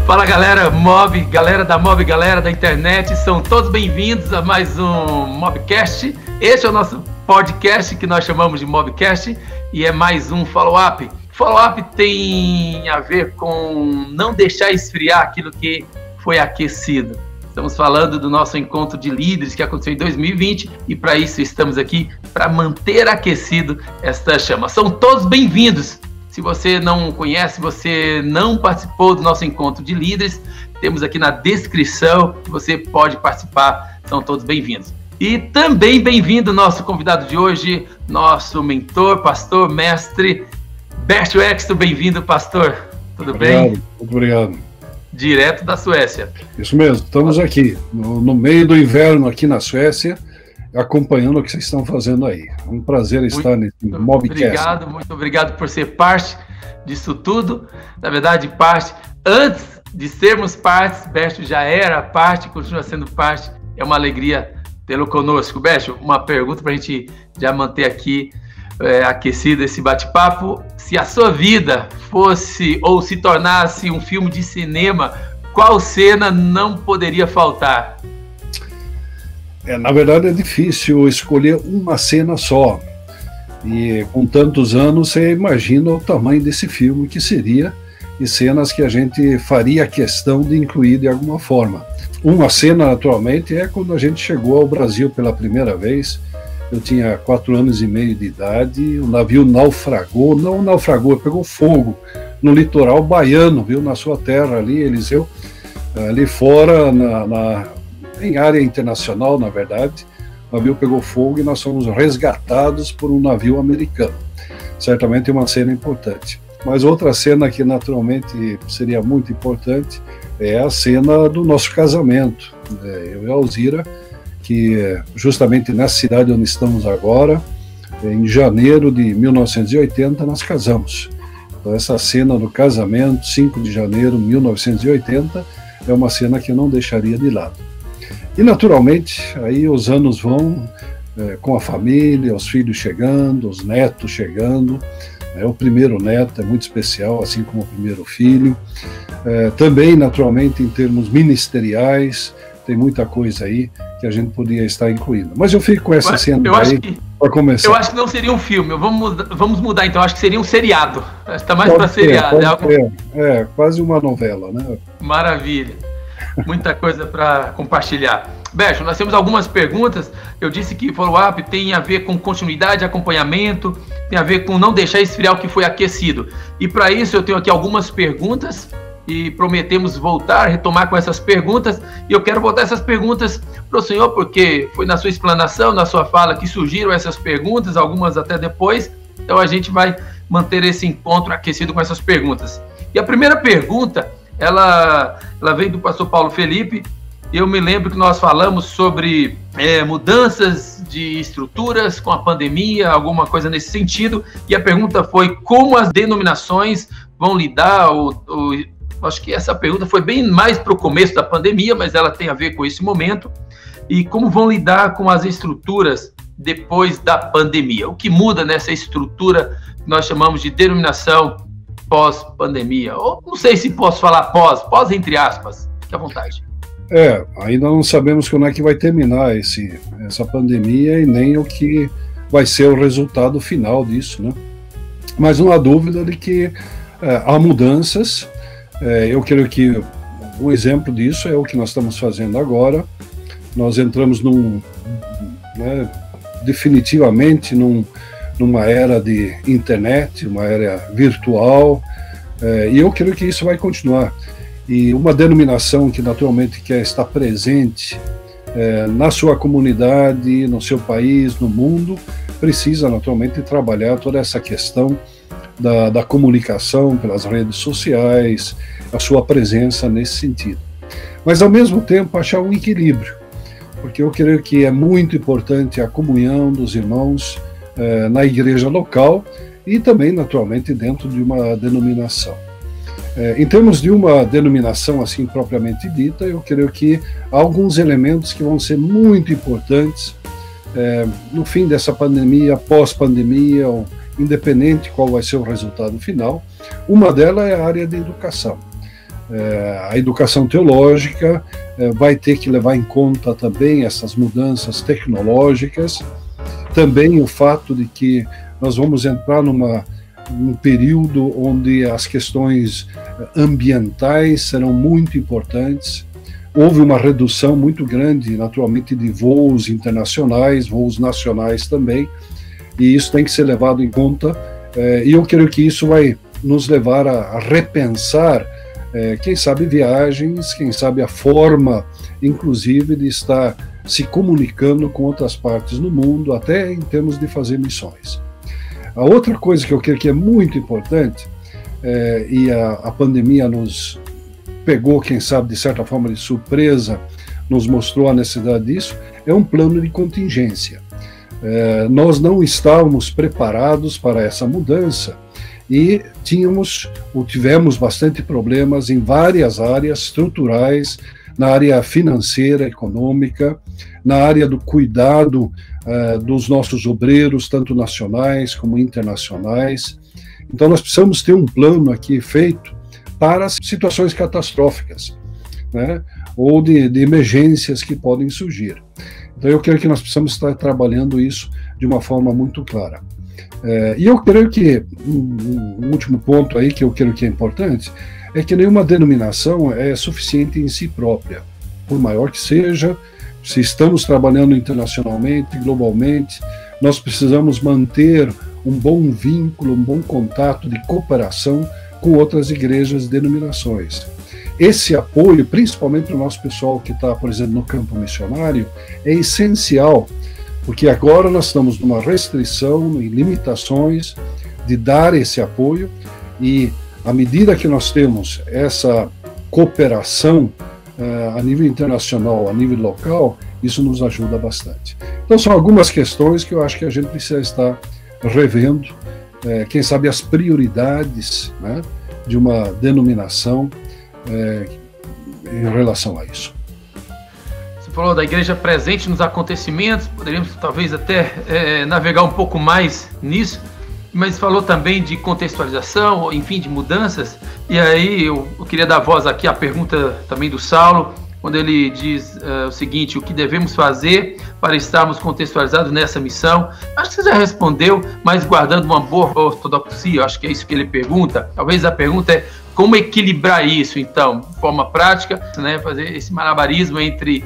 Fala galera da Mob, galera da internet, são todos bem-vindos a mais um Mobcast. Este é o nosso podcast que nós chamamos de Mobcast e é mais um follow-up. Follow-up tem a ver com não deixar esfriar aquilo que foi aquecido. Estamos falando do nosso encontro de líderes que aconteceu em 2020 e para isso estamos aqui para manter aquecido esta chama. São todos bem-vindos. Se você não conhece, você não participou do nosso encontro de líderes, temos aqui na descrição que você pode participar, são todos bem-vindos. E também bem-vindo nosso convidado de hoje, nosso mentor, pastor, mestre, Bertil Exto, bem-vindo, pastor. Tudo bem? Muito obrigado. Direto da Suécia. Isso mesmo, estamos aqui, no meio do inverno aqui na Suécia, acompanhando o que vocês estão fazendo aí. É um prazer estar nesse Mobcast. Muito obrigado por ser parte disso tudo. Na verdade, antes de sermos parte, Bertil já era parte, continua sendo parte. É uma alegria tê-lo conosco. Bertil, uma pergunta para a gente já manter aqui aquecido esse bate-papo. Se a sua vida fosse ou se tornasse um filme de cinema, qual cena não poderia faltar? Na verdade é difícil escolher uma cena só, e com tantos anos você imagina o tamanho desse filme que seria, e cenas que a gente faria questão de incluir de alguma forma. Uma cena, naturalmente, é quando a gente chegou ao Brasil pela primeira vez. Eu tinha 4 anos e meio de idade, o navio naufragou, pegou fogo no litoral baiano, viu, na sua terra ali, Eliseu, ali fora, em área internacional, na verdade. O navio pegou fogo e nós fomos resgatados por um navio americano. Certamente é uma cena importante. Mas outra cena que naturalmente seria muito importante é a cena do nosso casamento. Eu e a Alzira, que justamente nessa cidade onde estamos agora, em janeiro de 1980, nós casamos. Então essa cena do casamento, 5 de janeiro de 1980, é uma cena que eu não deixaria de lado. E naturalmente, aí os anos vão com a família, os filhos chegando, os netos chegando. O primeiro neto é muito especial, assim como o primeiro filho. Também, naturalmente, em termos ministeriais, tem muita coisa aí que a gente podia estar incluindo. Mas eu fico com essa cena aí para começar. Eu acho que não seria um filme, vamos mudar então, acho que seria um seriado. Está mais para seriado. Quase uma novela, né? Maravilha. Muita coisa para compartilhar. Bertil, nós temos algumas perguntas. Eu disse que follow-up tem a ver com continuidade, acompanhamento, tem a ver com não deixar esfriar o que foi aquecido. E para isso eu tenho aqui algumas perguntas e prometemos retomar com essas perguntas. E eu quero voltar essas perguntas para o senhor, porque foi na sua explanação, na sua fala, que surgiram essas perguntas, algumas até depois. Então a gente vai manter esse encontro aquecido com essas perguntas. E a primeira pergunta, ela veio do pastor Paulo Felipe. Eu me lembro que nós falamos sobre mudanças de estruturas com a pandemia, alguma coisa nesse sentido, e a pergunta foi como as denominações vão lidar, acho que essa pergunta foi bem mais para o começo da pandemia, mas ela tem a ver com esse momento, e como vão lidar com as estruturas depois da pandemia, o que muda nessa estrutura que nós chamamos de denominação pós-pandemia, ou não sei se posso falar pós entre aspas, fique à vontade. Ainda não sabemos como é que vai terminar essa pandemia e nem o que vai ser o resultado final disso, né? Mas não há dúvida de que há mudanças. Eu creio que um exemplo disso é o que nós estamos fazendo agora. Nós entramos definitivamente numa era de internet, uma era virtual, e eu creio que isso vai continuar. E uma denominação que naturalmente quer estar presente na sua comunidade, no seu país, no mundo, precisa naturalmente trabalhar toda essa questão da comunicação pelas redes sociais, a sua presença nesse sentido. Mas ao mesmo tempo achar um equilíbrio, porque eu creio que é muito importante a comunhão dos irmãos na igreja local e também naturalmente dentro de uma denominação. Em termos de uma denominação assim propriamente dita, eu creio que há alguns elementos que vão ser muito importantes no fim dessa pandemia, pós-pandemia, ou independente qual vai ser o resultado final. Uma delas é a área de educação. A educação teológica vai ter que levar em conta também essas mudanças tecnológicas, também o fato de que nós vamos entrar num período onde as questões ambientais serão muito importantes. Houve uma redução muito grande, naturalmente, de voos internacionais, voos nacionais também, e isso tem que ser levado em conta, e eu creio que isso vai nos levar a repensar, quem sabe, viagens, quem sabe a forma, inclusive, de estar se comunicando com outras partes do mundo, até em termos de fazer missões. A outra coisa que eu creio que é muito importante, e a pandemia nos pegou, quem sabe, de certa forma de surpresa, nos mostrou a necessidade disso, é um plano de contingência. Nós não estávamos preparados para essa mudança e tivemos bastante problemas em várias áreas estruturais, na área financeira, econômica, na área do cuidado dos nossos obreiros, tanto nacionais como internacionais. Então nós precisamos ter um plano aqui feito para situações catastróficas, né, ou de emergências que podem surgir. Então eu creio que nós precisamos estar trabalhando isso de uma forma muito clara. E eu creio que um último ponto aí que eu creio que é importante é que nenhuma denominação é suficiente em si própria, por maior que seja. Se estamos trabalhando internacionalmente, globalmente, nós precisamos manter um bom vínculo, um bom contato de cooperação com outras igrejas e denominações. Esse apoio, principalmente para o nosso pessoal que está, por exemplo, no campo missionário, é essencial, porque agora nós estamos numa restrição e limitações de dar esse apoio, e à medida que nós temos essa cooperação a nível internacional, a nível local, isso nos ajuda bastante. Então são algumas questões que eu acho que a gente precisa estar revendo, quem sabe as prioridades, né, de uma denominação em relação a isso. Você falou da igreja presente nos acontecimentos, poderíamos talvez até navegar um pouco mais nisso, mas falou também de contextualização, enfim, de mudanças, e aí eu queria dar voz aqui à pergunta também do Saulo, quando ele diz o seguinte: o que devemos fazer para estarmos contextualizados nessa missão? Acho que você já respondeu, mas guardando uma boa ortodoxia, acho que é isso que ele pergunta. Talvez a pergunta é como equilibrar isso, então, de forma prática, né, fazer esse malabarismo entre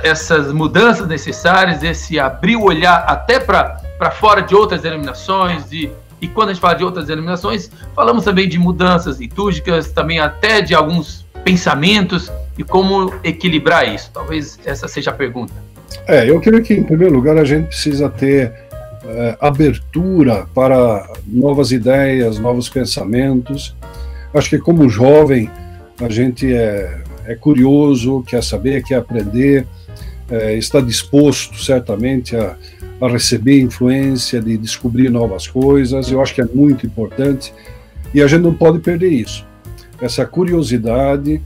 essas mudanças necessárias, esse abrir o olhar até para fora de outras denominações, e quando a gente fala de outras denominações, falamos também de mudanças litúrgicas, também até de alguns pensamentos, e como equilibrar isso. Talvez essa seja a pergunta. Eu creio que, em primeiro lugar, a gente precisa ter abertura para novas ideias, novos pensamentos. Acho que, como jovem, a gente é curioso, quer saber, quer aprender, está disposto, certamente, a receber influência, de descobrir novas coisas. Eu acho que é muito importante e a gente não pode perder isso. Essa curiosidade,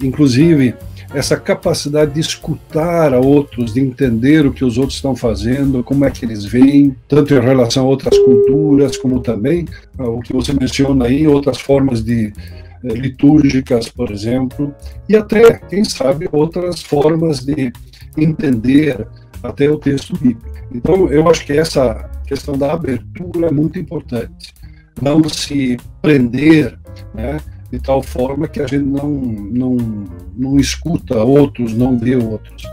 inclusive essa capacidade de escutar a outros, de entender o que os outros estão fazendo, como é que eles veem, tanto em relação a outras culturas, como também o que você menciona aí, outras formas de litúrgicas, por exemplo, e até, quem sabe, outras formas de entender até o texto bíblico. Então, eu acho que essa questão da abertura é muito importante. Não se prender, né, de tal forma que a gente não escuta outros, não vê outros.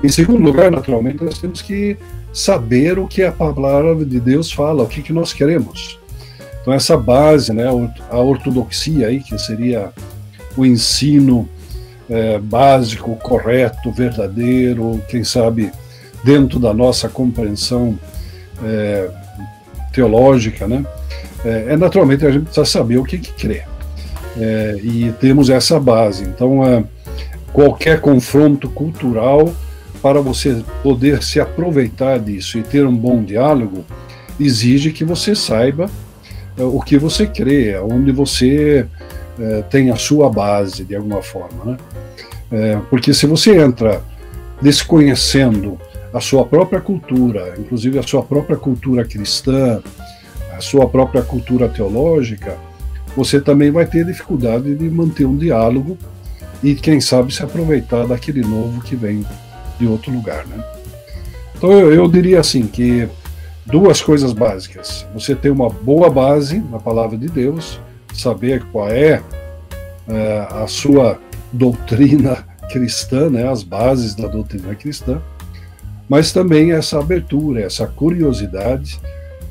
Em segundo lugar, naturalmente, nós temos que saber o que a palavra de Deus fala, o que nós queremos. Então, essa base, né, a ortodoxia, aí, que seria o ensino básico, correto, verdadeiro, quem sabe dentro da nossa compreensão teológica, né? Naturalmente a gente precisa saber o que crê. E temos essa base. Então, qualquer confronto cultural, para você poder se aproveitar disso e ter um bom diálogo, exige que você saiba o que você crê, onde você tem a sua base, de alguma forma, né? Porque se você entra desconhecendo a sua própria cultura, inclusive a sua própria cultura cristã, a sua própria cultura teológica, você também vai ter dificuldade de manter um diálogo e, quem sabe, se aproveitar daquele novo que vem de outro lugar, né? Então eu diria assim que duas coisas básicas: você ter uma boa base na palavra de Deus, saber qual é a sua doutrina cristã, né, as bases da doutrina cristã, mas também essa abertura, essa curiosidade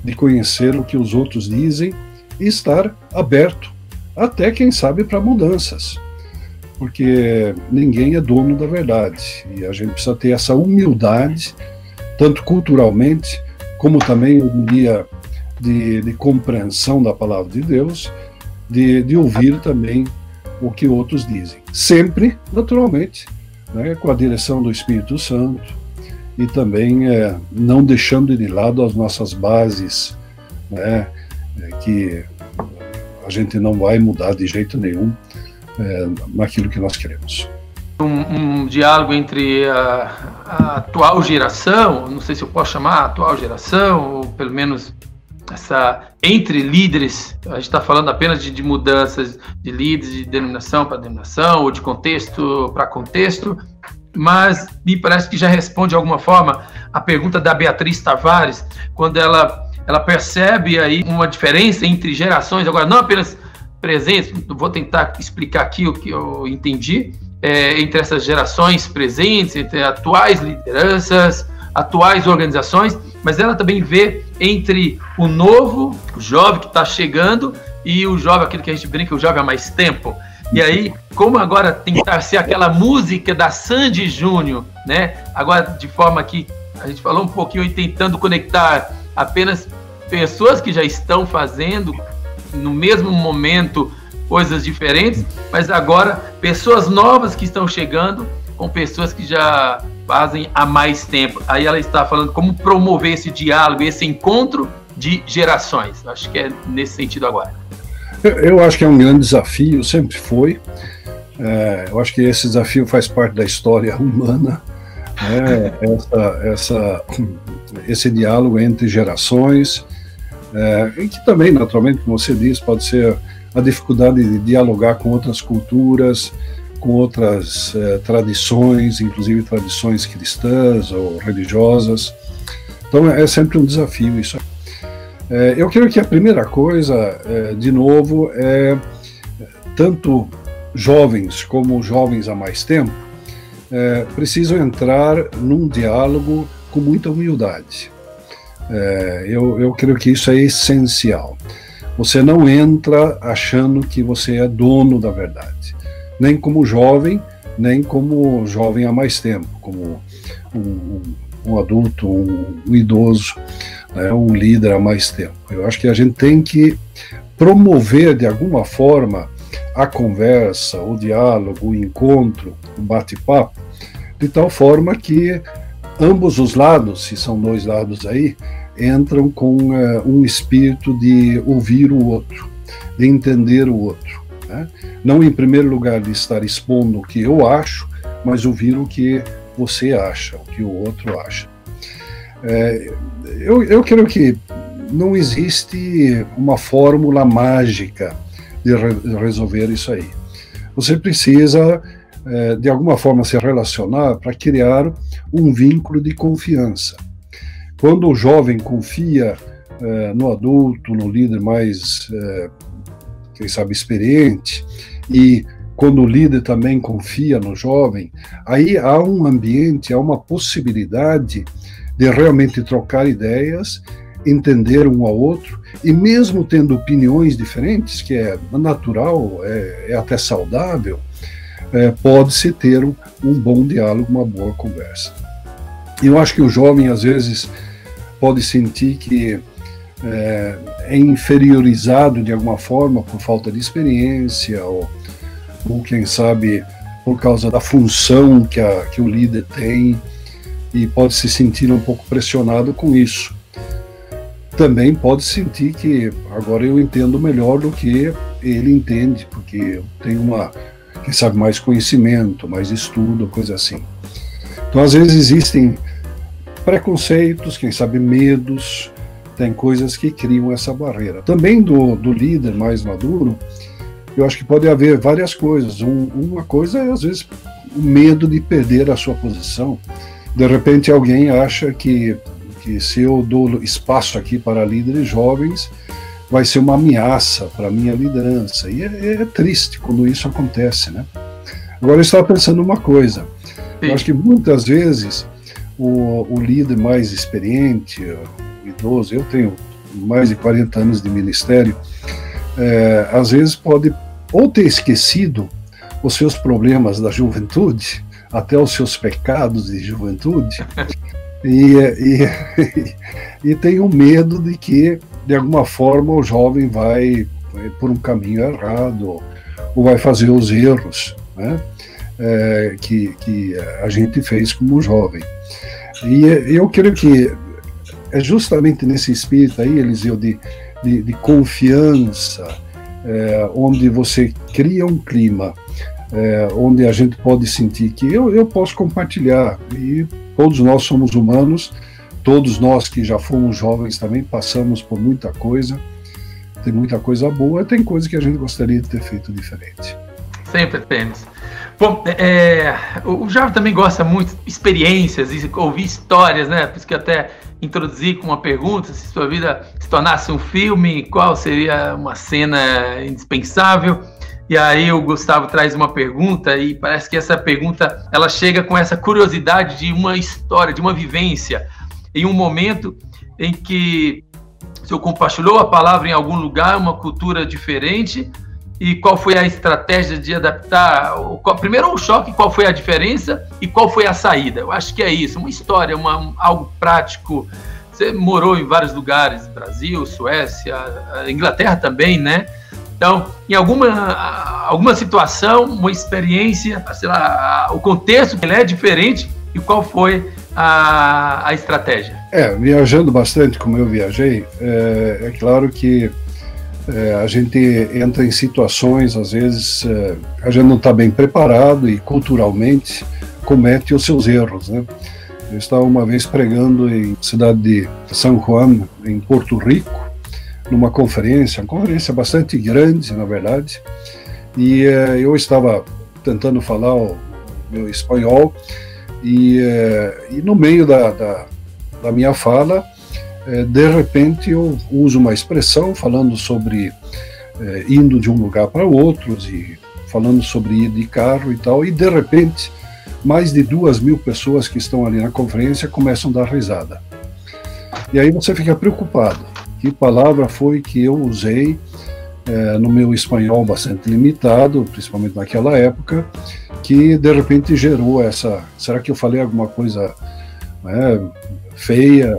de conhecer o que os outros dizem e estar aberto, até quem sabe para mudanças, porque ninguém é dono da verdade e a gente precisa ter essa humildade, tanto culturalmente como também, eu diria, de compreensão da palavra de Deus, de ouvir também o que outros dizem. Sempre, naturalmente, né, com a direção do Espírito Santo e também não deixando de lado as nossas bases, né, que a gente não vai mudar de jeito nenhum naquilo que nós queremos. Um diálogo entre a atual geração, não sei se eu posso chamar a atual geração, ou pelo menos entre líderes. A gente está falando apenas de mudanças de líderes, de denominação para denominação, ou de contexto para contexto, mas me parece que já responde de alguma forma a pergunta da Beatriz Tavares, quando ela percebe aí uma diferença entre gerações, agora não apenas presentes, vou tentar explicar aqui o que eu entendi, entre essas gerações presentes, entre atuais lideranças, atuais organizações, mas ela também vê entre o novo, o jovem que está chegando, e o jovem, aquele que a gente brinca, o jovem há mais tempo. E aí, como agora tentar ser aquela música da Sandy Júnior, né? Agora, de forma que a gente falou um pouquinho, tentando conectar apenas pessoas que já estão fazendo no mesmo momento coisas diferentes, mas agora pessoas novas que estão chegando com pessoas que já fazem há mais tempo. Aí ela está falando como promover esse diálogo, esse encontro de gerações. Acho que é nesse sentido agora. Eu acho que é um grande desafio, sempre foi. Eu acho que esse desafio faz parte da história humana, né? Esse diálogo entre gerações, e que também, naturalmente, como você disse, pode ser a dificuldade de dialogar com outras culturas, com outras tradições, inclusive tradições cristãs ou religiosas. Então é sempre um desafio isso. Eu creio que a primeira coisa, de novo, tanto jovens como jovens há mais tempo precisam entrar num diálogo com muita humildade. Eu creio que isso é essencial. Você não entra achando que você é dono da verdade, nem como jovem, nem como jovem há mais tempo, como um adulto, um idoso, um líder há mais tempo. Eu acho que a gente tem que promover de alguma forma a conversa, o diálogo, o encontro, o bate-papo, de tal forma que ambos os lados, se são dois lados aí, entram com um espírito de ouvir o outro, de entender o outro, né? Não em primeiro lugar de estar expondo o que eu acho, mas ouvir o que você acha, o que o outro acha. Eu creio que não existe uma fórmula mágica de resolver isso aí. Você precisa, de alguma forma, se relacionar para criar um vínculo de confiança. Quando o jovem confia no adulto, no líder mais, quem sabe, experiente, e quando o líder também confia no jovem, aí há um ambiente, há uma possibilidade de realmente trocar ideias, entender um ao outro, e mesmo tendo opiniões diferentes, que é natural, é até saudável, pode-se ter um bom diálogo, uma boa conversa. Eu acho que o jovem, às vezes, pode sentir que é inferiorizado de alguma forma por falta de experiência, ou quem sabe, por causa da função que o líder tem, e pode se sentir um pouco pressionado com isso. Também pode sentir que agora eu entendo melhor do que ele entende, porque eu tenho quem sabe, mais conhecimento, mais estudo, coisa assim. Então, às vezes existem preconceitos, quem sabe medos, tem coisas que criam essa barreira. Também do líder mais maduro, eu acho que pode haver várias coisas. Uma coisa é, às vezes, o medo de perder a sua posição. De repente, alguém acha que se eu dou espaço aqui para líderes jovens, vai ser uma ameaça para a minha liderança. E é triste quando isso acontece, né? Agora, eu estava pensando uma coisa. Eu acho que muitas vezes o líder mais experiente, o idoso, eu tenho mais de 40 anos de ministério, às vezes pode ou ter esquecido os seus problemas da juventude, até os seus pecados de juventude, e tem o medo de que, de alguma forma, o jovem vai por um caminho errado, ou vai fazer os erros, né, que a gente fez como jovem. E eu creio que é justamente nesse espírito aí, Eliseu, de confiança, onde você cria um clima, onde a gente pode sentir que eu posso compartilhar, e todos nós somos humanos, todos nós que já fomos jovens também passamos por muita coisa, tem muita coisa boa, tem coisa que a gente gostaria de ter feito diferente. Sempre temos. Bom, o Jovem também gosta muito de experiências e ouvir histórias, né? Por isso que eu até introduzi com uma pergunta: se sua vida se tornasse um filme, qual seria uma cena indispensável? E aí o Gustavo traz uma pergunta, e parece que essa pergunta ela chega com essa curiosidade de uma história, de uma vivência, em um momento em que o senhor compartilhou a palavra em algum lugar, uma cultura diferente, e qual foi a estratégia de adaptar, primeiro o choque, qual foi a diferença e qual foi a saída. Eu acho que é isso, uma história, algo prático. Você morou em vários lugares, Brasil, Suécia, Inglaterra também, né? Então, em alguma situação, uma experiência, sei lá, o contexto ele é diferente, e qual foi a estratégia? Viajando bastante, como eu viajei, é claro que a gente entra em situações, às vezes, a gente não está bem preparado e culturalmente comete os seus erros, né? Eu estava uma vez pregando em cidade de San Juan, em Porto Rico, numa conferência, uma conferência bastante grande, na verdade, e eu estava tentando falar o meu espanhol, e no meio da minha fala, de repente eu uso uma expressão falando sobre indo de um lugar para outro, e falando sobre ir de carro e tal, e de repente mais de 2.000 pessoas que estão ali na conferência começam a dar risada. E aí você fica preocupado. Que palavra foi que eu usei no meu espanhol bastante limitado, principalmente naquela época, que de repente gerou essa... Será que eu falei alguma coisa feia,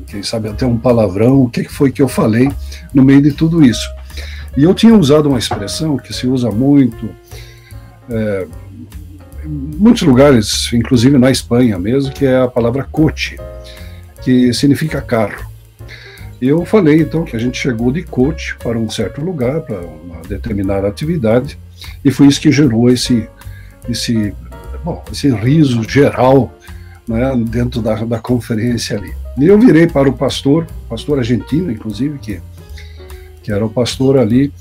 quem sabe até um palavrão? O que foi que eu falei no meio de tudo isso? E eu tinha usado uma expressão que se usa muito, em muitos lugares, inclusive na Espanha mesmo, que é a palavra coche, que significa carro. Eu falei, então, que a gente chegou de coche para um certo lugar, para uma determinada atividade, e foi isso que gerou esse riso geral, né, dentro da conferência ali. E eu virei para o pastor argentino, inclusive, que era o pastor ali,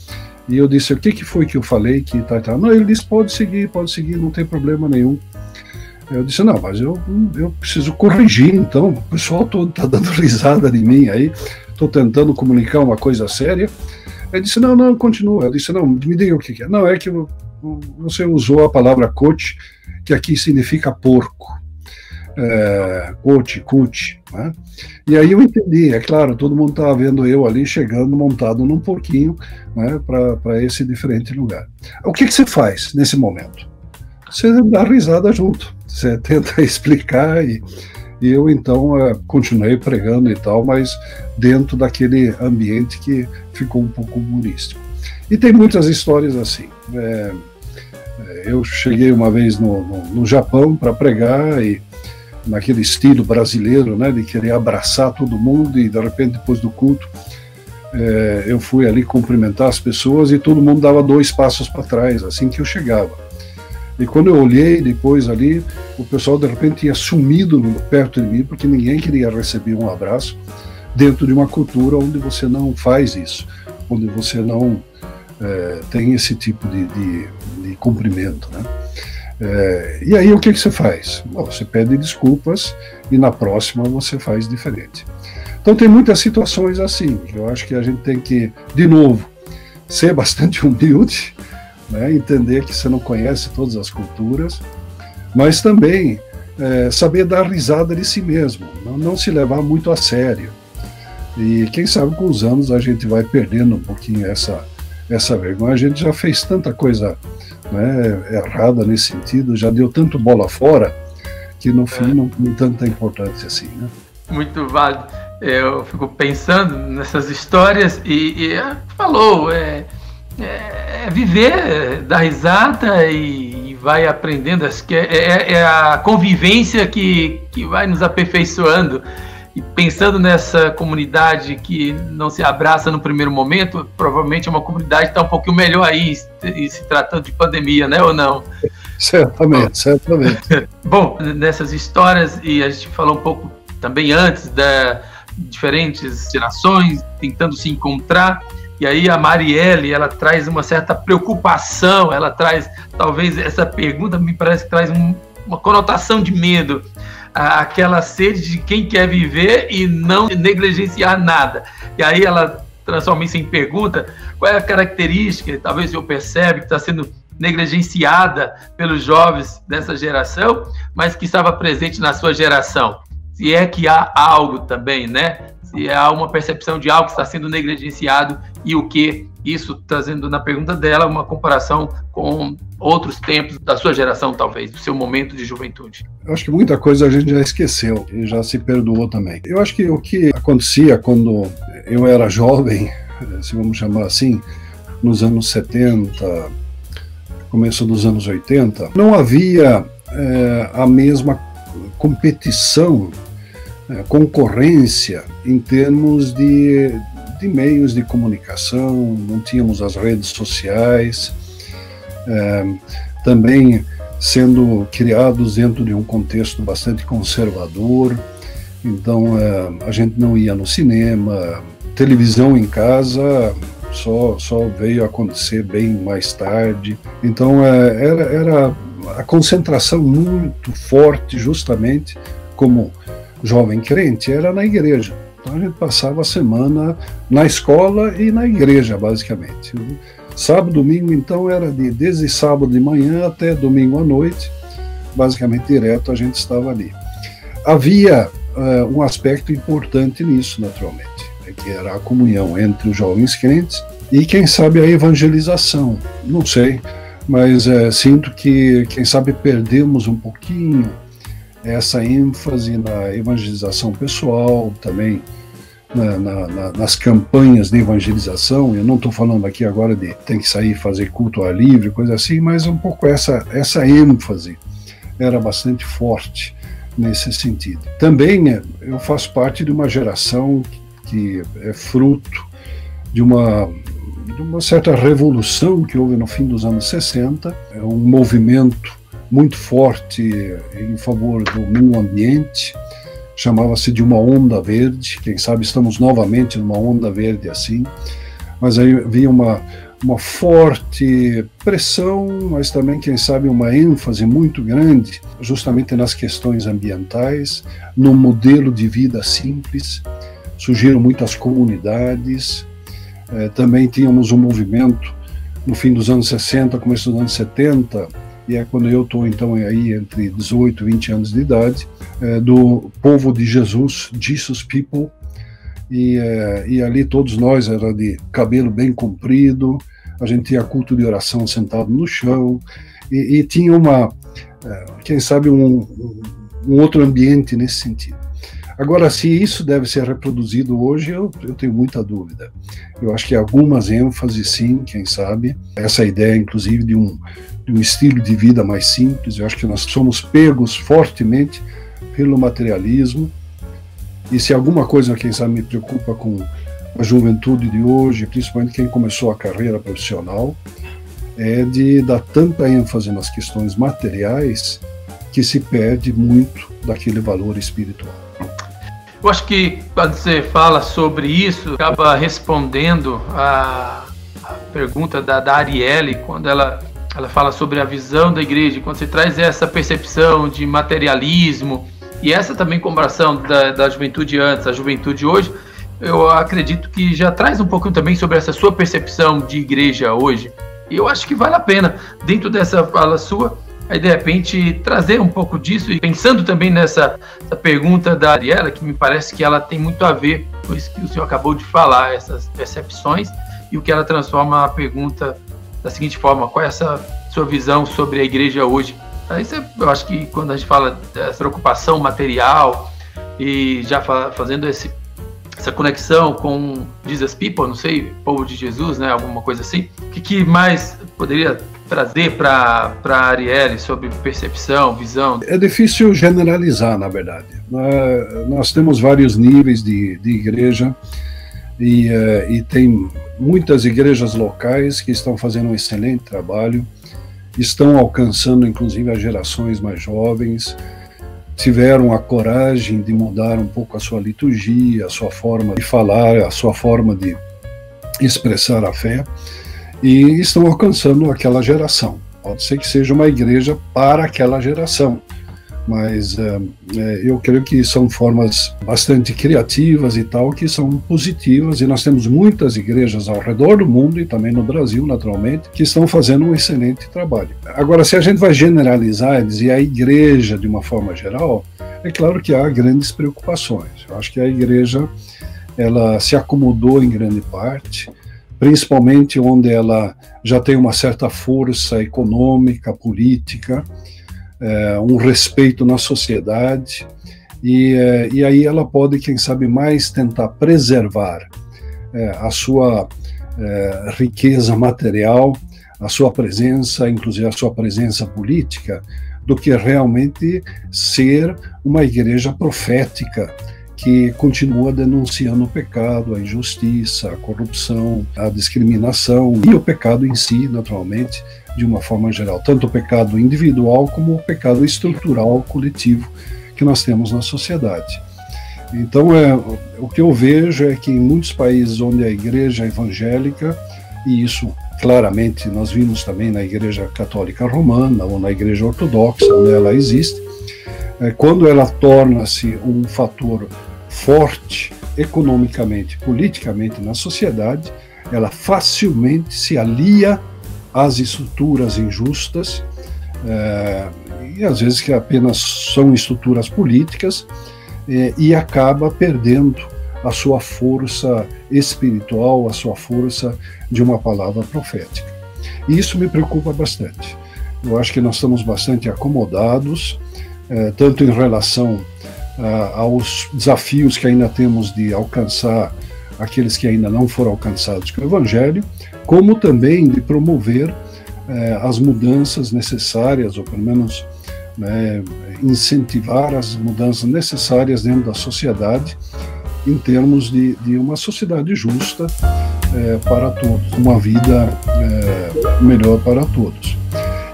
e eu disse: o que foi que eu falei? Não, ele disse: pode seguir, não tem problema nenhum. Eu disse: não, mas eu preciso corrigir, então, o pessoal todo está dando risada de mim aí, estou tentando comunicar uma coisa séria. Ele disse: não, continua. Eu disse: não, me diga o que é. Não, é que você usou a palavra coche, que aqui significa porco. Coche, né? E aí eu entendi, é claro, todo mundo estava vendo eu ali chegando montado num porquinho, né, para esse diferente lugar. O que você faz nesse momento? Você dá risada junto, você tenta explicar, e eu então continuei pregando e tal, mas dentro daquele ambiente que ficou um pouco humorístico. E tem muitas histórias assim. Eu cheguei uma vez no Japão para pregar, e naquele estilo brasileiro, né, de querer abraçar todo mundo, e de repente depois do culto eu fui ali cumprimentar as pessoas e todo mundo dava 2 passos para trás assim que eu chegava. E quando eu olhei depois ali, o pessoal de repente tinha sumido perto de mim, porque ninguém queria receber um abraço dentro de uma cultura onde você não faz isso, onde você não tem esse tipo de cumprimento, né? E aí o que você faz? Bom, você pede desculpas e na próxima você faz diferente. Então tem muitas situações assim, que eu acho que a gente tem que, de novo, ser bastante humilde, né? Entender que você não conhece todas as culturas, mas também saber dar risada de si mesmo, não se levar muito a sério. E quem sabe com os anos a gente vai perdendo um pouquinho essa vergonha. A gente já fez tanta coisa, né, errada nesse sentido, já deu tanto bola fora, que no fim não tem tanta importância assim, né? Muito válido. Eu fico pensando nessas histórias e falou, viver, dar risada e vai aprendendo. Acho que é a convivência que vai nos aperfeiçoando. E pensando nessa comunidade que não se abraça no primeiro momento, provavelmente é uma comunidade que está um pouquinho melhor aí, se tratando de pandemia, né, ou não? Certamente, certamente. Bom, nessas histórias, e a gente falou um pouco também antes da diferentes gerações tentando se encontrar, e aí a Marielle, ela traz uma certa preocupação, ela traz, talvez essa pergunta me parece que traz uma conotação de medo, aquela sede de quem quer viver e não negligenciar nada. E aí ela transforma isso em pergunta: qual é a característica, talvez o senhor percebe, que está sendo negligenciada pelos jovens dessa geração, mas que estava presente na sua geração? Se é que há algo também, né? Se há uma percepção de algo que está sendo negligenciado e o que? Isso trazendo na pergunta dela uma comparação com outros tempos da sua geração, talvez, do seu momento de juventude. Eu acho que muita coisa a gente já esqueceu e já se perdoou também. Eu acho que o que acontecia quando eu era jovem, se vamos chamar assim, nos anos 70, começo dos anos 80, não havia a mesma competição, concorrência em termos de meios de comunicação, não tínhamos as redes sociais, também sendo criados dentro de um contexto bastante conservador, então a gente não ia no cinema, televisão em casa só veio acontecer bem mais tarde, então era a concentração muito forte, justamente como jovem crente, era na igreja. Então a gente passava a semana na escola e na igreja, basicamente. Sábado, domingo, então, era desde sábado de manhã até domingo à noite, basicamente direto a gente estava ali. Havia um aspecto importante nisso, naturalmente, que era a comunhão entre os jovens crentes e, quem sabe, a evangelização. Não sei, mas sinto que, quem sabe, perdemos um pouquinho essa ênfase na evangelização pessoal, também nas campanhas de evangelização. Eu não estou falando aqui agora de tem que sair fazer culto ao ar livre, coisa assim, mas um pouco essa ênfase era bastante forte nesse sentido. Também eu faço parte de uma geração que é fruto de uma certa revolução que houve no fim dos anos 60, é um movimento muito forte em favor do meio ambiente, chamava-se de uma onda verde. Quem sabe estamos novamente numa onda verde assim, mas aí havia uma forte pressão, mas também, quem sabe, uma ênfase muito grande justamente nas questões ambientais, no modelo de vida simples. Surgiram muitas comunidades, também tínhamos um movimento no fim dos anos 60, começo dos anos 70, e é quando eu estou então aí entre 18 e 20 anos de idade, do povo de Jesus, Jesus People, e ali todos nós era de cabelo bem comprido, a gente tinha culto de oração sentado no chão, e tinha quem sabe um outro ambiente nesse sentido. Agora, se isso deve ser reproduzido hoje, eu tenho muita dúvida. Eu acho que algumas ênfases, sim, quem sabe. Essa ideia, inclusive, de um estilo de vida mais simples. Eu acho que nós somos pegos fortemente pelo materialismo. E se alguma coisa, quem sabe, me preocupa com a juventude de hoje, principalmente quem começou a carreira profissional, é de dar tanta ênfase nas questões materiais que se perde muito daquele valor espiritual. Eu acho que quando você fala sobre isso, acaba respondendo a pergunta da Arielle, quando ela fala sobre a visão da igreja, quando você traz essa percepção de materialismo e essa também comparação da juventude antes, a juventude hoje, eu acredito que já traz um pouquinho também sobre essa sua percepção de igreja hoje. E eu acho que vale a pena, dentro dessa fala sua, aí de repente trazer um pouco disso, e pensando também nessa pergunta da Ariela, que me parece que ela tem muito a ver com isso que o senhor acabou de falar, essas percepções, e o que ela transforma a pergunta da seguinte forma: qual é essa sua visão sobre a igreja hoje? Aí eu acho que quando a gente fala dessa preocupação material, e já fazendo essa conexão com Jesus People, não sei, povo de Jesus, né, alguma coisa assim, o que mais poderia trazer para a Arielle sobre percepção, visão? É difícil generalizar, na verdade. Nós temos vários níveis de igreja e tem muitas igrejas locais que estão fazendo um excelente trabalho, estão alcançando inclusive as gerações mais jovens, tiveram a coragem de mudar um pouco a sua liturgia, a sua forma de falar, a sua forma de expressar a fé, e estão alcançando aquela geração. Pode ser que seja uma igreja para aquela geração, mas eu creio que são formas bastante criativas e tal, que são positivas, e nós temos muitas igrejas ao redor do mundo, e também no Brasil, naturalmente, que estão fazendo um excelente trabalho. Agora, se a gente vai generalizar e dizer a igreja de uma forma geral, é claro que há grandes preocupações. Eu acho que a igreja, ela se acomodou em grande parte, principalmente onde ela já tem uma certa força econômica, política, um respeito na sociedade, e aí ela pode, quem sabe mais, tentar preservar a sua riqueza material, a sua presença, inclusive a sua presença política, do que realmente ser uma igreja profética, que continua denunciando o pecado, a injustiça, a corrupção, a discriminação e o pecado em si, naturalmente, de uma forma geral, tanto o pecado individual como o pecado estrutural, coletivo, que nós temos na sociedade. Então, o que eu vejo é que em muitos países onde a igreja é evangélica, e isso claramente nós vimos também na igreja católica romana ou na igreja ortodoxa, onde ela existe, quando ela torna-se um fator forte economicamente, politicamente na sociedade, ela facilmente se alia às estruturas injustas, e às vezes que apenas são estruturas políticas, e acaba perdendo a sua força espiritual, a sua força de uma palavra profética. E isso me preocupa bastante. Eu acho que nós estamos bastante acomodados, tanto em relação aos desafios que ainda temos de alcançar aqueles que ainda não foram alcançados com o Evangelho, como também de promover as mudanças necessárias, ou pelo menos incentivar as mudanças necessárias dentro da sociedade, em termos de uma sociedade justa para todos, uma vida melhor para todos.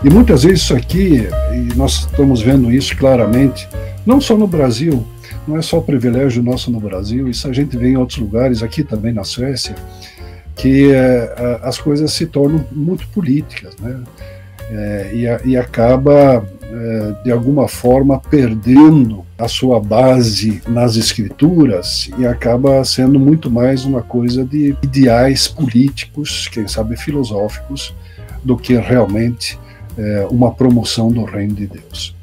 E muitas vezes isso aqui, e nós estamos vendo isso claramente, não só no Brasil, não é só privilégio nosso no Brasil, isso a gente vê em outros lugares, aqui também na Suécia, que as coisas se tornam muito políticas, né? E acaba, de alguma forma, perdendo a sua base nas escrituras, e acaba sendo muito mais uma coisa de ideais políticos, quem sabe filosóficos, do que realmente uma promoção do reino de Deus.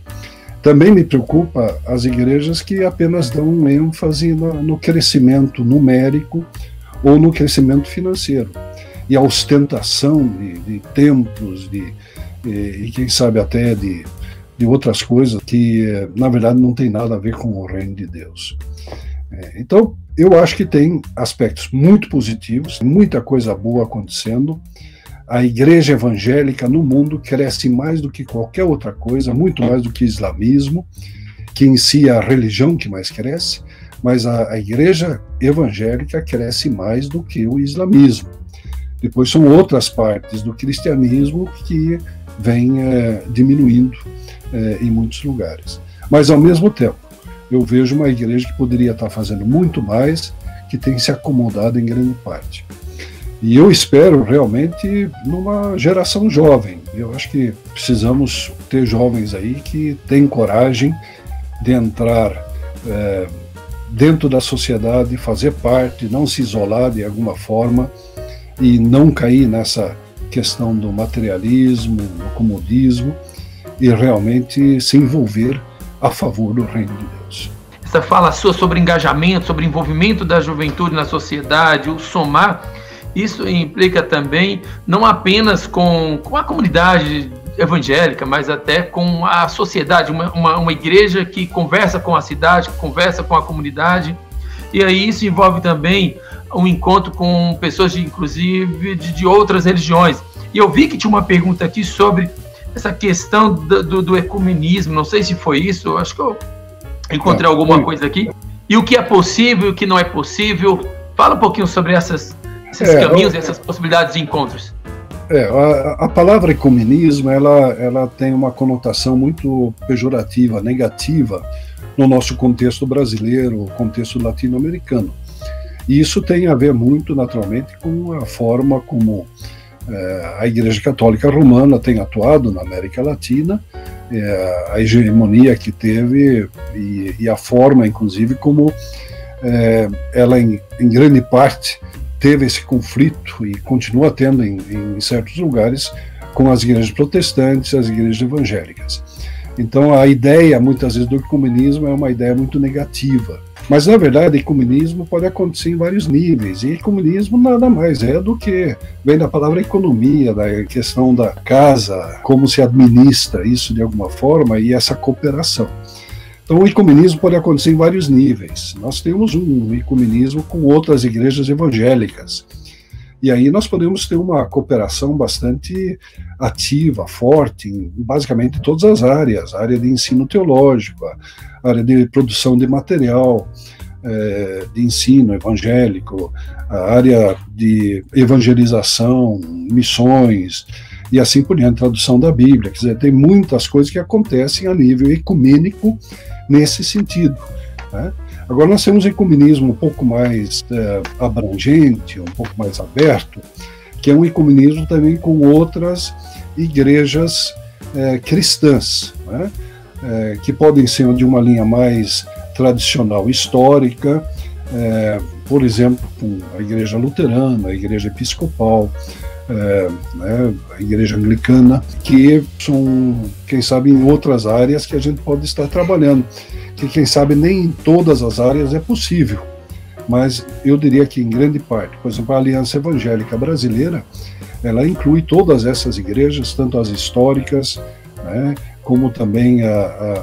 Também me preocupa as igrejas que apenas dão um ênfase no crescimento numérico ou no crescimento financeiro, e a ostentação de templos, e quem sabe até de outras coisas que, na verdade, não tem nada a ver com o reino de Deus. Então, eu acho que tem aspectos muito positivos, muita coisa boa acontecendo. A igreja evangélica no mundo cresce mais do que qualquer outra coisa, muito mais do que o islamismo, que em si é a religião que mais cresce, mas a igreja evangélica cresce mais do que o islamismo. Depois são outras partes do cristianismo que vêm diminuindo em muitos lugares. Mas, ao mesmo tempo, eu vejo uma igreja que poderia estar fazendo muito mais, que tem se acomodado em grande parte. E eu espero realmente numa geração jovem. Eu acho que precisamos ter jovens aí que têm coragem de entrar dentro da sociedade, fazer parte, não se isolar de alguma forma e não cair nessa questão do materialismo, do comodismo, e realmente se envolver a favor do reino de Deus. Essa fala sua sobre engajamento, sobre envolvimento da juventude na sociedade, o somar, isso implica também não apenas com a comunidade evangélica, mas até com a sociedade, uma igreja que conversa com a cidade, que conversa com a comunidade, e aí isso envolve também um encontro com pessoas, inclusive, de outras religiões. E eu vi que tinha uma pergunta aqui sobre essa questão do ecumenismo, não sei se foi isso, acho que eu encontrei alguma coisa aqui, e o que é possível e o que não é possível. Fala um pouquinho sobre esses caminhos, essas possibilidades de encontros. A palavra ecumenismo, ela tem uma conotação muito pejorativa, negativa, no nosso contexto brasileiro, contexto latino-americano. E isso tem a ver muito, naturalmente, com a forma como a Igreja Católica Romana tem atuado na América Latina, a hegemonia que teve e a forma, inclusive, como ela, em grande parte, teve esse conflito e continua tendo em certos lugares com as igrejas protestantes, as igrejas evangélicas. Então, a ideia, muitas vezes, do ecumenismo é uma ideia muito negativa. Mas, na verdade, ecumenismo pode acontecer em vários níveis. E ecumenismo nada mais é do que, vem da palavra economia, da questão da casa, como se administra isso de alguma forma, e essa cooperação. Então, o ecumenismo pode acontecer em vários níveis. Nós temos um ecumenismo com outras igrejas evangélicas. E aí nós podemos ter uma cooperação bastante ativa, forte, em basicamente todas as áreas. A área de ensino teológico, a área de produção de material, de ensino evangélico, a área de evangelização, missões, e assim por diante, tradução da Bíblia. Quer dizer, tem muitas coisas que acontecem a nível ecumênico nesse sentido, né? Agora nós temos um ecumenismo um pouco mais abrangente, um pouco mais aberto, que é um ecumenismo também com outras igrejas cristãs, né? Que podem ser de uma linha mais tradicional histórica, por exemplo, com a igreja luterana, a igreja episcopal, né, a igreja anglicana, que são, quem sabe, em outras áreas que a gente pode estar trabalhando, que quem sabe nem em todas as áreas é possível, mas eu diria que em grande parte. Por exemplo, a Aliança Evangélica Brasileira, ela inclui todas essas igrejas, tanto as históricas, né, como também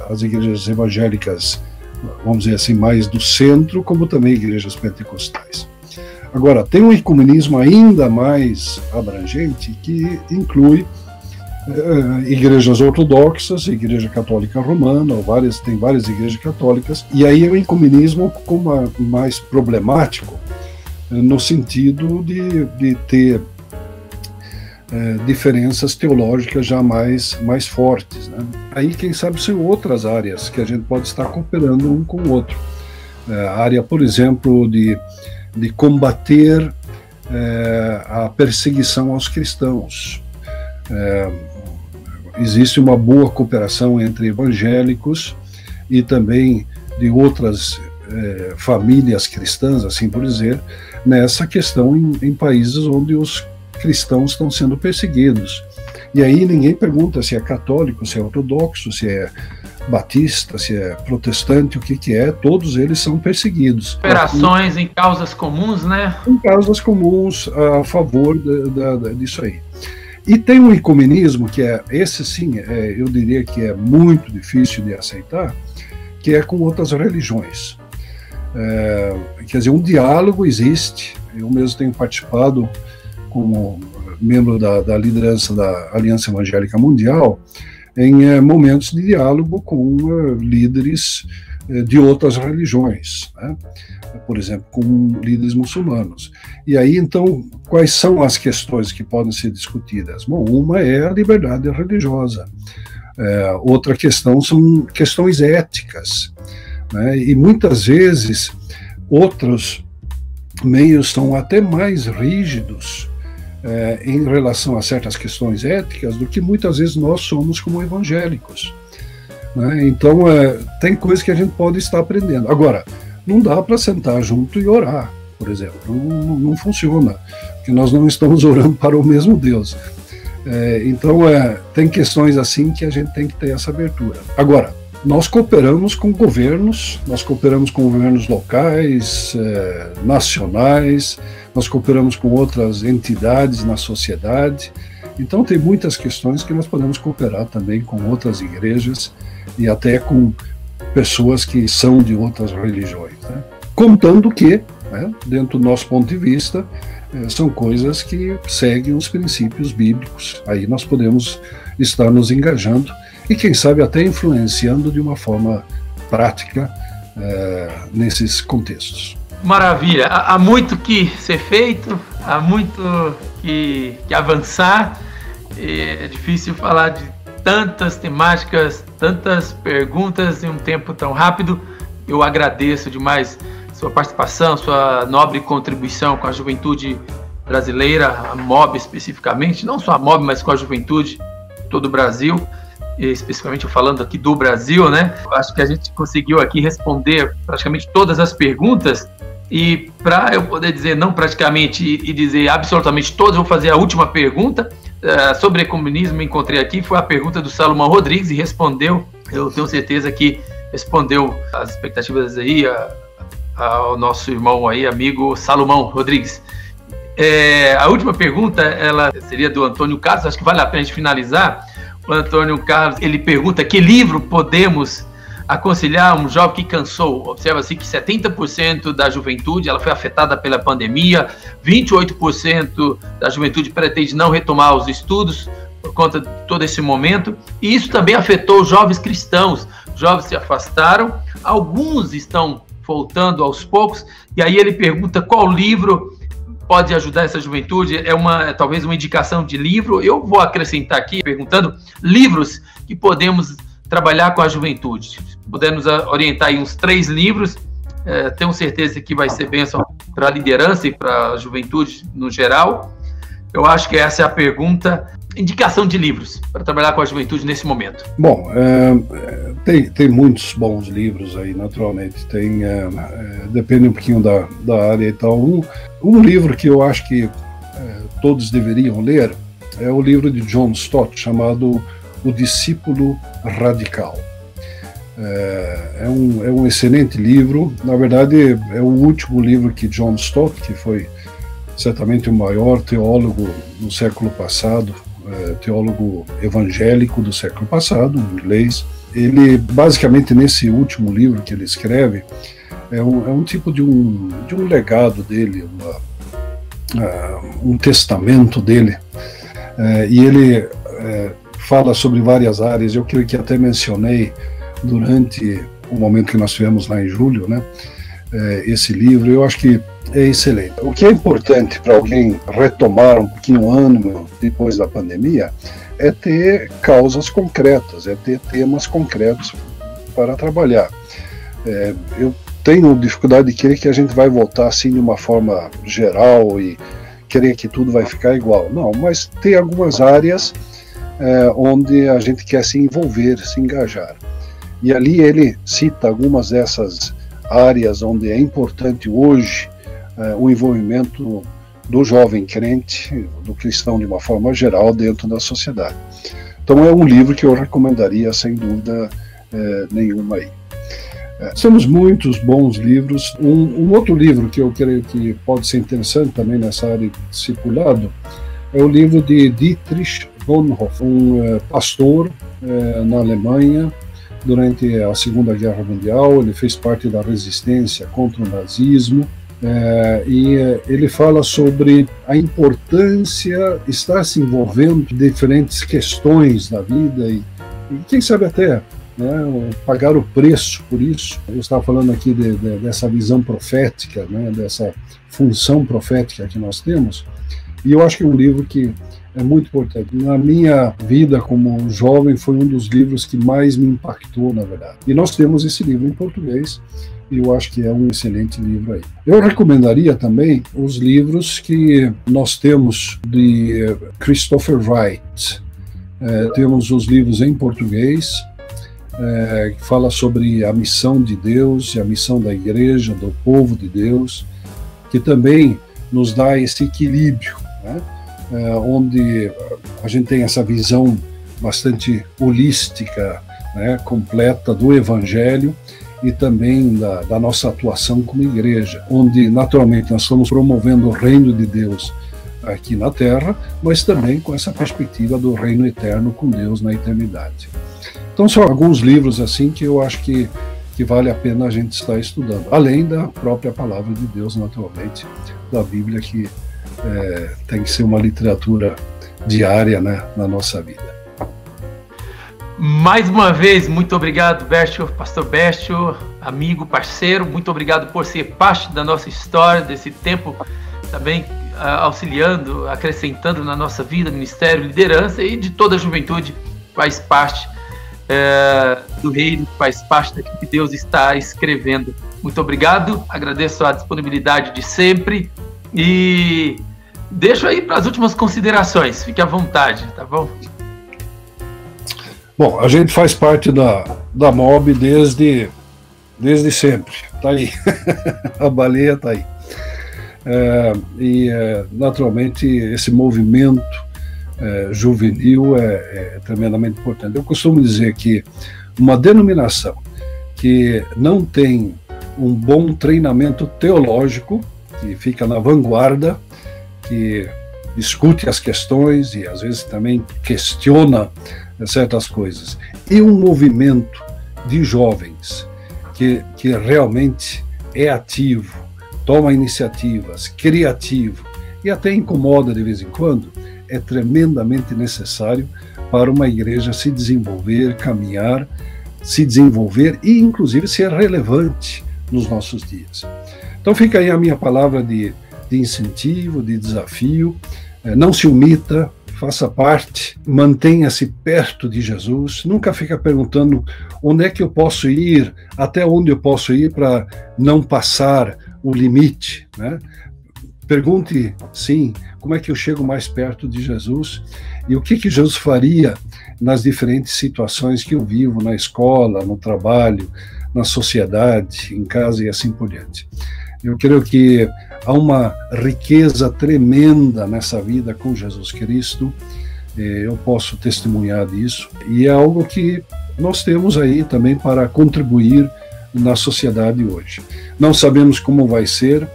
as igrejas evangélicas, vamos dizer assim, mais do centro, como também igrejas pentecostais. Agora, tem um ecumenismo ainda mais abrangente, que inclui igrejas ortodoxas, igreja católica romana, tem várias igrejas católicas, e aí é o ecumenismo como mais problemático, no sentido de ter diferenças teológicas já mais fortes, né? Aí, quem sabe, são outras áreas que a gente pode estar cooperando um com o outro. A área, por exemplo, de combater a perseguição aos cristãos. Existe uma boa cooperação entre evangélicos e também de outras famílias cristãs, assim por dizer, nessa questão em países onde os cristãos estão sendo perseguidos. E aí ninguém pergunta se é católico, se é ortodoxo, se é batista, se é protestante, o que é, todos eles são perseguidos. Operações em causas comuns, né? Em causas comuns, a favor disso aí. E tem um ecumenismo que esse sim, eu diria que é muito difícil de aceitar, que é com outras religiões. Quer dizer, um diálogo existe, eu mesmo tenho participado como membro da liderança da Aliança Evangélica Mundial, em momentos de diálogo com líderes de outras religiões, né? Por exemplo, com líderes muçulmanos. E aí, então, quais são as questões que podem ser discutidas? Bom, uma é a liberdade religiosa. Outra questão são questões éticas. né? E muitas vezes outros meios são até mais rígidos em relação a certas questões éticas do que muitas vezes nós somos como evangélicos, né? Então tem coisas que a gente pode estar aprendendo. Agora, não dá para sentar junto e orar, por exemplo, não funciona, porque nós não estamos orando para o mesmo Deus. Então tem questões assim que a gente tem que ter essa abertura. Agora, nós cooperamos com governos locais, nacionais, nós cooperamos com outras entidades na sociedade. Então tem muitas questões que nós podemos cooperar também com outras igrejas e até com pessoas que são de outras religiões, né? Contando que, né, dentro do nosso ponto de vista, são coisas que seguem os princípios bíblicos. Aí nós podemos estar nos engajando e, quem sabe, até influenciando de uma forma prática nesses contextos. Maravilha. Há muito que ser feito, há muito que avançar. É difícil falar de tantas temáticas, tantas perguntas em um tempo tão rápido. Eu agradeço demais sua participação, sua nobre contribuição com a juventude brasileira, a MOB especificamente, não só a MOB, mas com a juventude de todo o Brasil, especificamente falando aqui do Brasil, né? Acho que a gente conseguiu aqui responder praticamente todas as perguntas, e para eu poder dizer não praticamente e dizer absolutamente todas, eu vou fazer a última pergunta sobre ecumenismo. Encontrei aqui, foi a pergunta do Salomão Rodrigues e respondeu, eu tenho certeza que respondeu as expectativas aí, ao nosso irmão aí, amigo Salomão Rodrigues. A última pergunta, ela seria do Antônio Carlos, acho que vale a pena a gente finalizar. O Antônio Carlos, ele pergunta: que livro podemos aconselhar um jovem que cansou? Observa-se que 70% da juventude ela foi afetada pela pandemia, 28% da juventude pretende não retomar os estudos por conta de todo esse momento, e isso também afetou os jovens cristãos. Os jovens se afastaram, alguns estão voltando aos poucos, e aí ele pergunta qual livro pode ajudar essa juventude. Talvez uma indicação de livro. Eu vou acrescentar aqui, perguntando livros que podemos trabalhar com a juventude. Podemos orientar aí uns 3 livros, tenho certeza que vai ser bênção para a liderança e para a juventude no geral. Eu acho que essa é a pergunta. Indicação de livros para trabalhar com a juventude nesse momento. Bom, tem muitos bons livros aí, naturalmente. Depende um pouquinho da área e tal. Um livro que eu acho que todos deveriam ler é o livro de John Stott, chamado O Discípulo Radical. É um excelente livro. Na verdade, é o último livro que John Stott, que foi certamente o maior teólogo do século passado, teólogo evangélico do século passado, um inglês. Ele, basicamente, nesse último livro que ele escreve, é um tipo de um legado dele, um testamento dele, e ele fala sobre várias áreas. Eu creio que até mencionei durante o momento que nós tivemos lá em julho, né, esse livro. Eu acho que é excelente. O que é importante para alguém retomar um pouquinho o ânimo depois da pandemia é ter causas concretas, é ter temas concretos para trabalhar. Eu tenho dificuldade de querer que a gente vai voltar assim de uma forma geral e querer que tudo vai ficar igual. Não, mas tem algumas áreas onde a gente quer se envolver, se engajar. E ali ele cita algumas dessas áreas onde é importante hoje o envolvimento do jovem crente, do cristão de uma forma geral dentro da sociedade. Então é um livro que eu recomendaria sem dúvida nenhuma aí. Temos muitos bons livros. Um outro livro que eu creio que pode ser interessante também nessa área de discipulado é o livro de Dietrich Bonhoeffer, um pastor na Alemanha durante a Segunda Guerra Mundial. Ele fez parte da resistência contra o nazismo. E ele fala sobre a importância de estar se envolvendo em diferentes questões da vida e quem sabe até, né, pagar o preço por isso. Eu estava falando aqui dessa visão profética, né, dessa função profética que nós temos, e eu acho que é um livro que é muito importante. Na minha vida como jovem, foi um dos livros que mais me impactou, na verdade. E nós temos esse livro em português, e eu acho que é um excelente livro aí. Eu recomendaria também os livros que nós temos de Christopher Wright. Temos os livros em português, que fala sobre a missão de Deus e a missão da igreja, do povo de Deus, que também nos dá esse equilíbrio, né? Onde a gente tem essa visão bastante holística, né, completa do Evangelho e também da nossa atuação como igreja, onde naturalmente nós estamos promovendo o reino de Deus aqui na Terra, mas também com essa perspectiva do reino eterno com Deus na eternidade. Então são alguns livros assim que eu acho que vale a pena a gente estar estudando, além da própria palavra de Deus, naturalmente, da Bíblia, que tem que ser uma literatura diária, né, na nossa vida. Mais uma vez, muito obrigado, Bércio, pastor Bércio, amigo, parceiro, muito obrigado por ser parte da nossa história, desse tempo também auxiliando, acrescentando na nossa vida, ministério, liderança, e de toda a juventude faz parte do reino, faz parte daquilo que Deus está escrevendo. Muito obrigado, agradeço a disponibilidade de sempre e deixo aí para as últimas considerações, fique à vontade, tá bom? Bom, a gente faz parte da MOB desde sempre, tá aí, a baleia tá aí. Naturalmente, esse movimento juvenil é tremendamente importante. Eu costumo dizer que uma denominação que não tem um bom treinamento teológico, que fica na vanguarda, que discute as questões e às vezes também questiona certas coisas, e um movimento de jovens que realmente é ativo, toma iniciativas, criativo e até incomoda de vez em quando, é tremendamente necessário para uma igreja se desenvolver, caminhar, se desenvolver e inclusive ser relevante nos nossos dias. Então fica aí a minha palavra de incentivo, de desafio. Não se omita, faça parte, mantenha-se perto de Jesus, nunca fica perguntando onde é que eu posso ir, até onde eu posso ir para não passar o limite, né? Pergunte, sim, como é que eu chego mais perto de Jesus e o que Jesus faria nas diferentes situações que eu vivo, na escola, no trabalho, na sociedade, em casa e assim por diante. Eu creio que há uma riqueza tremenda nessa vida com Jesus Cristo, eu posso testemunhar disso, e é algo que nós temos aí também para contribuir na sociedade hoje. Não sabemos como vai ser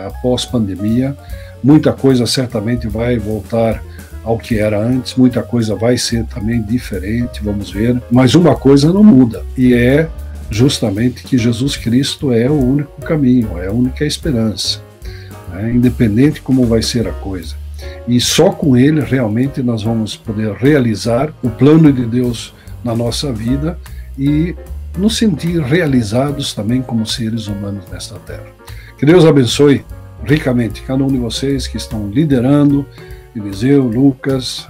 após pandemia, muita coisa certamente vai voltar ao que era antes, muita coisa vai ser também diferente, vamos ver, mas uma coisa não muda, e é justamente que Jesus Cristo é o único caminho, é a única esperança, né? Independente como vai ser a coisa. E só com Ele realmente nós vamos poder realizar o plano de Deus na nossa vida e nos sentir realizados também como seres humanos nesta terra. Que Deus abençoe ricamente cada um de vocês que estão liderando, Eliseu, Lucas,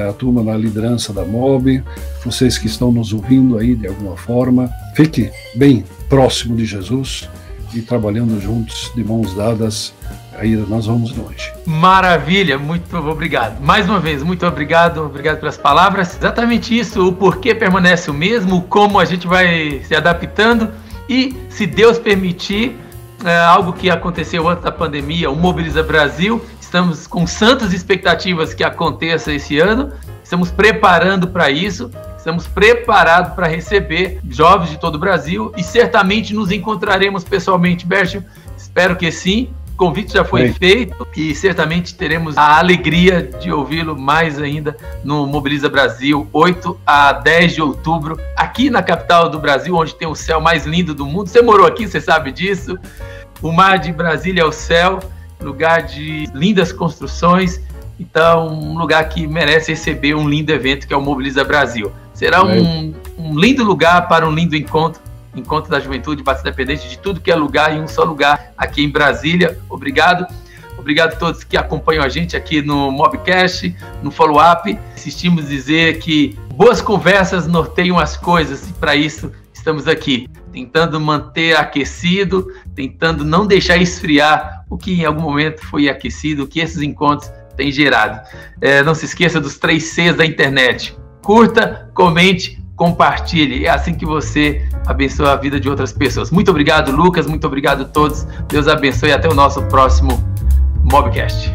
a turma na liderança da MOB, vocês que estão nos ouvindo aí de alguma forma, fique bem próximo de Jesus e trabalhando juntos, de mãos dadas, aí nós vamos longe. Maravilha, muito obrigado. Mais uma vez, muito obrigado, obrigado pelas palavras. Exatamente isso, o porquê permanece o mesmo, como a gente vai se adaptando e, se Deus permitir, algo que aconteceu antes da pandemia, o Mobiliza Brasil, estamos com santas expectativas que aconteça esse ano, estamos preparando para isso, estamos preparados para receber jovens de todo o Brasil e certamente nos encontraremos pessoalmente, Bércio, espero que sim, o convite já foi feito e certamente teremos a alegria de ouvi-lo mais ainda no Mobiliza Brasil, 8 a 10 de outubro, aqui na capital do Brasil, onde tem o céu mais lindo do mundo. Você morou aqui, você sabe disso, o mar de Brasília é o céu, lugar de lindas construções, então um lugar que merece receber um lindo evento que é o Mobiliza Brasil. Será um lindo lugar para um lindo encontro da juventude, Batista Independente, de tudo que é lugar em um só lugar aqui em Brasília. Obrigado. Obrigado a todos que acompanham a gente aqui no Mobcast, no Follow-up. Insistimos em dizer que boas conversas norteiam as coisas e para isso estamos aqui, tentando manter aquecido, tentando não deixar esfriar o que em algum momento foi aquecido, o que esses encontros têm gerado. Não se esqueça dos 3 Cs da internet. Curta, comente, compartilhe. É assim que você abençoa a vida de outras pessoas. Muito obrigado, Lucas. Muito obrigado a todos. Deus abençoe e até o nosso próximo Mobcast.